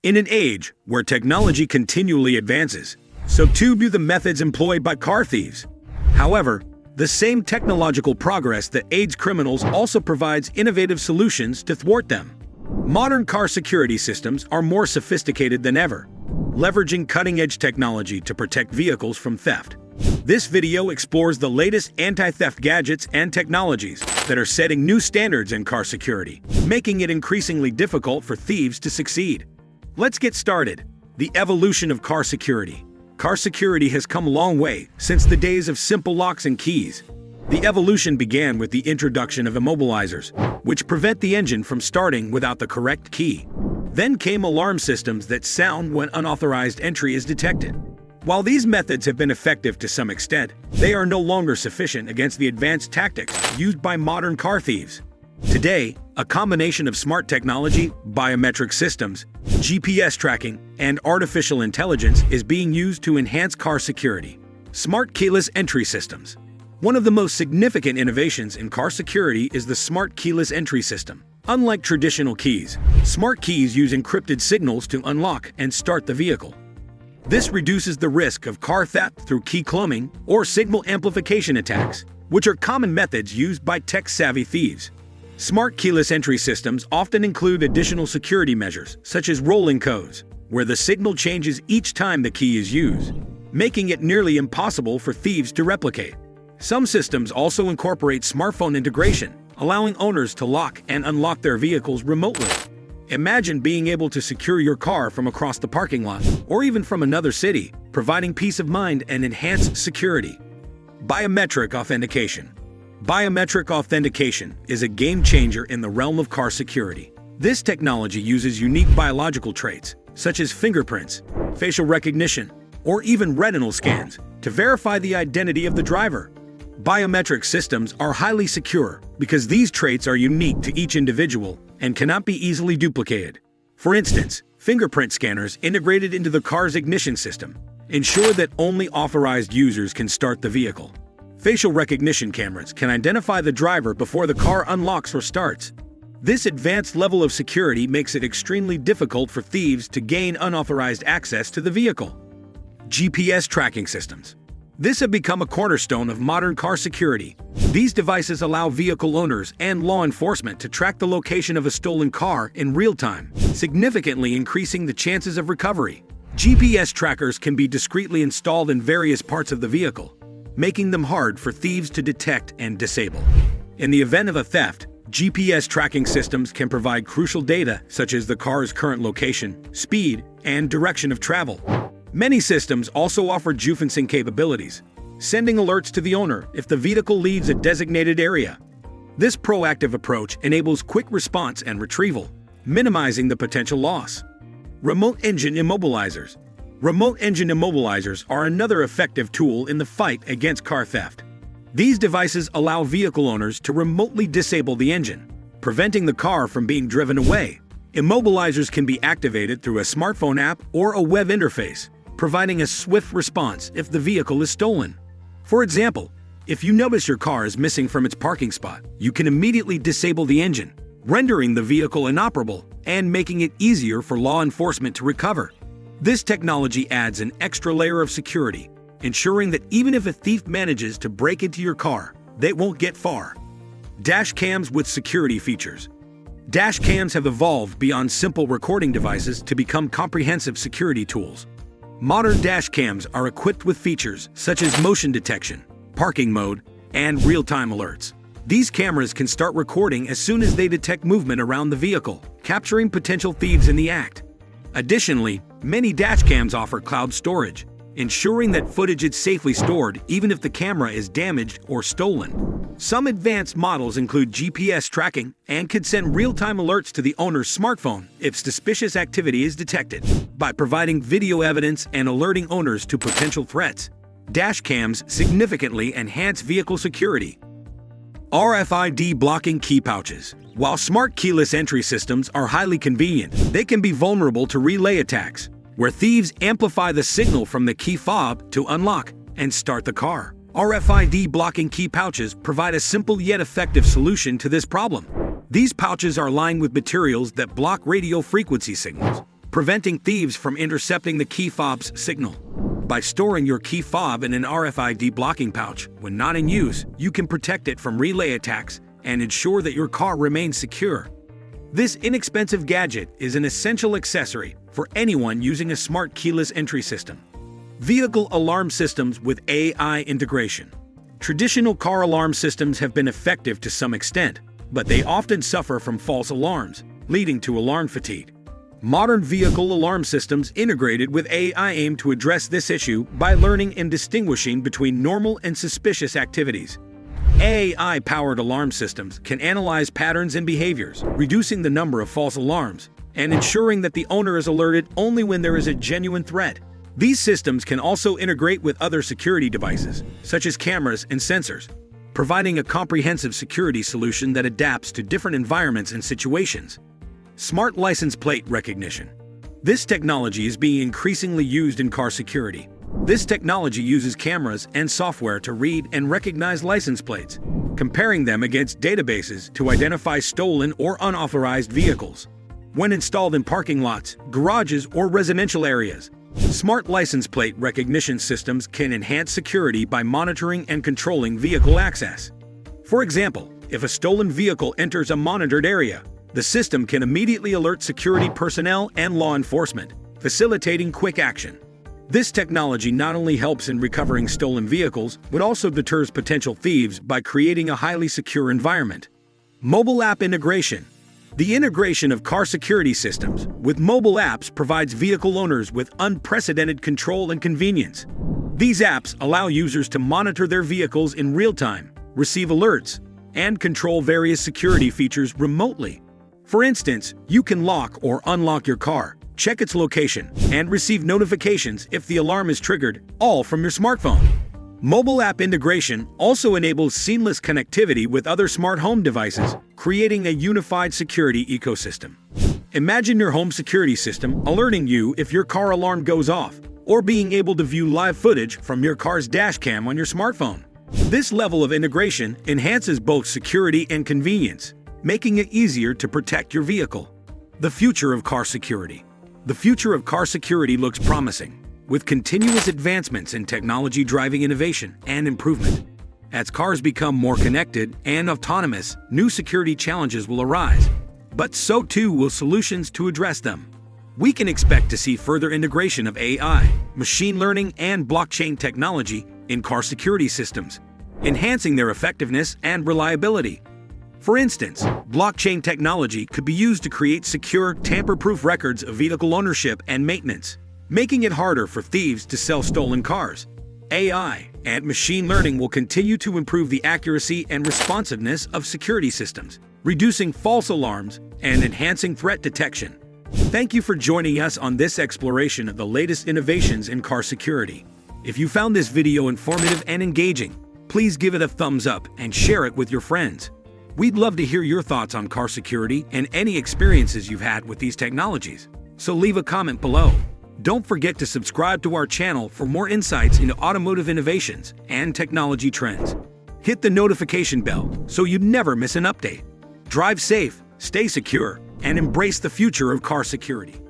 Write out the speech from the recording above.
In an age where technology continually advances, so too do the methods employed by car thieves. However, the same technological progress that aids criminals also provides innovative solutions to thwart them. Modern car security systems are more sophisticated than ever, leveraging cutting-edge technology to protect vehicles from theft. This video explores the latest anti-theft gadgets and technologies that are setting new standards in car security, making it increasingly difficult for thieves to succeed. Let's get started. The evolution of car security. Car security has come a long way since the days of simple locks and keys. The evolution began with the introduction of immobilizers, which prevent the engine from starting without the correct key. Then came alarm systems that sound when unauthorized entry is detected. While these methods have been effective to some extent, they are no longer sufficient against the advanced tactics used by modern car thieves. Today, a combination of smart technology, biometric systems, GPS tracking, and artificial intelligence is being used to enhance car security. Smart keyless entry systems. One of the most significant innovations in car security is the smart keyless entry system. Unlike traditional keys, smart keys use encrypted signals to unlock and start the vehicle. This reduces the risk of car theft through key cloning or signal amplification attacks, which are common methods used by tech-savvy thieves. Smart keyless entry systems often include additional security measures, such as rolling codes, where the signal changes each time the key is used, making it nearly impossible for thieves to replicate. Some systems also incorporate smartphone integration, allowing owners to lock and unlock their vehicles remotely. Imagine being able to secure your car from across the parking lot, or even from another city, providing peace of mind and enhanced security. Biometric authentication. Biometric authentication is a game-changer in the realm of car security. This technology uses unique biological traits, such as fingerprints, facial recognition, or even retinal scans, to verify the identity of the driver. Biometric systems are highly secure because these traits are unique to each individual and cannot be easily duplicated. For instance, fingerprint scanners integrated into the car's ignition system ensure that only authorized users can start the vehicle. Facial recognition cameras can identify the driver before the car unlocks or starts. This advanced level of security makes it extremely difficult for thieves to gain unauthorized access to the vehicle. GPS tracking systems. This has become a cornerstone of modern car security. These devices allow vehicle owners and law enforcement to track the location of a stolen car in real time, significantly increasing the chances of recovery. GPS trackers can be discreetly installed in various parts of the vehicle, making them hard for thieves to detect and disable. In the event of a theft, GPS tracking systems can provide crucial data such as the car's current location, speed, and direction of travel. Many systems also offer geofencing capabilities, sending alerts to the owner if the vehicle leaves a designated area. This proactive approach enables quick response and retrieval, minimizing the potential loss. Remote engine immobilizers. Remote engine immobilizers are another effective tool in the fight against car theft. These devices allow vehicle owners to remotely disable the engine, preventing the car from being driven away. Immobilizers can be activated through a smartphone app or a web interface, providing a swift response if the vehicle is stolen. For example, if you notice your car is missing from its parking spot, you can immediately disable the engine, rendering the vehicle inoperable and making it easier for law enforcement to recover. This technology adds an extra layer of security, ensuring that even if a thief manages to break into your car, they won't get far. Dash cams with security features. Dash cams have evolved beyond simple recording devices to become comprehensive security tools. Modern dash cams are equipped with features such as motion detection, parking mode, and real-time alerts. These cameras can start recording as soon as they detect movement around the vehicle, capturing potential thieves in the act. Additionally, many dash cams offer cloud storage, ensuring that footage is safely stored even if the camera is damaged or stolen. Some advanced models include GPS tracking and can send real-time alerts to the owner's smartphone if suspicious activity is detected. By providing video evidence and alerting owners to potential threats, dash cams significantly enhance vehicle security. RFID blocking key pouches. While smart keyless entry systems are highly convenient, they can be vulnerable to relay attacks, where thieves amplify the signal from the key fob to unlock and start the car. RFID blocking key pouches provide a simple yet effective solution to this problem. These pouches are lined with materials that block radio frequency signals, preventing thieves from intercepting the Key Fobs signal. By storing your key fob in an RFID blocking pouch when not in use, you can protect it from relay attacks and ensure that your car remains secure. This inexpensive gadget is an essential accessory for anyone using a smart keyless entry system. Vehicle alarm systems with AI integration. Traditional car alarm systems have been effective to some extent, but they often suffer from false alarms, leading to alarm fatigue. Modern vehicle alarm systems integrated with AI aim to address this issue by learning and distinguishing between normal and suspicious activities. AI-powered alarm systems can analyze patterns and behaviors, reducing the number of false alarms, and ensuring that the owner is alerted only when there is a genuine threat. These systems can also integrate with other security devices, such as cameras and sensors, providing a comprehensive security solution that adapts to different environments and situations. Smart license plate recognition. This technology is being increasingly used in car security. This technology uses cameras and software to read and recognize license plates, comparing them against databases to identify stolen or unauthorized vehicles. When installed in parking lots, garages, or residential areas, smart license plate recognition systems can enhance security by monitoring and controlling vehicle access. For example, if a stolen vehicle enters a monitored area, the system can immediately alert security personnel and law enforcement, facilitating quick action. This technology not only helps in recovering stolen vehicles, but also deters potential thieves by creating a highly secure environment. Mobile app integration. The integration of car security systems with mobile apps provides vehicle owners with unprecedented control and convenience. These apps allow users to monitor their vehicles in real time, receive alerts, and control various security features remotely. For instance, you can lock or unlock your car, check its location, and receive notifications if the alarm is triggered, all from your smartphone. Mobile app integration also enables seamless connectivity with other smart home devices, creating a unified security ecosystem. Imagine your home security system alerting you if your car alarm goes off, or being able to view live footage from your car's dash cam on your smartphone. This level of integration enhances both security and convenience, making it easier to protect your vehicle. The future of car security. The future of car security looks promising, with continuous advancements in technology driving innovation and improvement. As cars become more connected and autonomous, new security challenges will arise, but so too will solutions to address them. We can expect to see further integration of AI, machine learning, and blockchain technology in car security systems, enhancing their effectiveness and reliability. For instance, blockchain technology could be used to create secure, tamper-proof records of vehicle ownership and maintenance, making it harder for thieves to sell stolen cars. AI and machine learning will continue to improve the accuracy and responsiveness of security systems, reducing false alarms and enhancing threat detection. Thank you for joining us on this exploration of the latest innovations in car security. If you found this video informative and engaging, please give it a thumbs up and share it with your friends. We'd love to hear your thoughts on car security and any experiences you've had with these technologies, so leave a comment below. Don't forget to subscribe to our channel for more insights into automotive innovations and technology trends. Hit the notification bell so you never miss an update. Drive safe, stay secure, and embrace the future of car security.